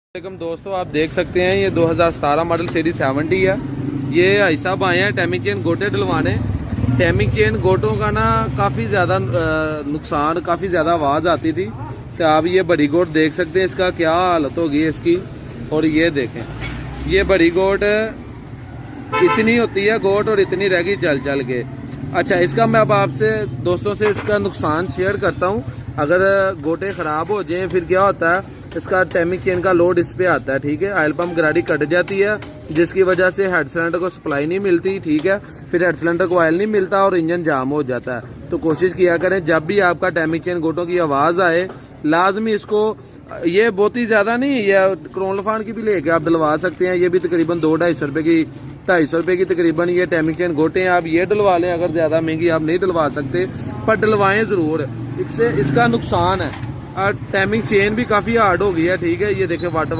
वालेकुम दोस्तों, आप देख सकते हैं ये 2017 मॉडल सीरीज 70 है। ये भाई साहब आए हैं टैमिक चेन गोटे डलवाने। टैमिक चेन गोटों का ना काफ़ी ज़्यादा नुकसान, काफ़ी ज़्यादा आवाज़ आती थी। तो आप ये बड़ी गोट देख सकते हैं, इसका क्या हालत होगी इसकी। और ये देखें, ये बड़ी गोट इतनी होती है गोट और इतनी रहेगी चल चल के। अच्छा, इसका मैं अब आपसे दोस्तों से इसका नुकसान शेयर करता हूँ। अगर गोटे ख़राब हो जाए फिर क्या होता है, इसका टैमिक चेन का लोड इस पे आता है। ठीक है, ऑयल पंप गाड़ी कट जाती है जिसकी वजह से हेड सिलेंडर को सप्लाई नहीं मिलती। ठीक है, फिर हेड सिलेंडर को ऑयल नहीं मिलता और इंजन जाम हो जाता है। तो कोशिश किया करें जब भी आपका टैमिक चेन गोटों की आवाज़ आए, लाजमी इसको, ये बहुत ही ज़्यादा नहीं, ये क्रोनलफान की भी लेके आप डलवा सकते हैं। ये भी तकरीबन 200-250 रुपये की, 250 रुपये की तकरीबन ये टैमिक चेन गोटे हैं। आप ये डलवा लें, अगर ज़्यादा महंगी आप नहीं डलवा सकते, पर डलवाएं ज़रूर। इससे इसका नुकसान है, टैमिक चेन भी काफ़ी हार्ड हो गई है। ठीक है, ये देखें वाटर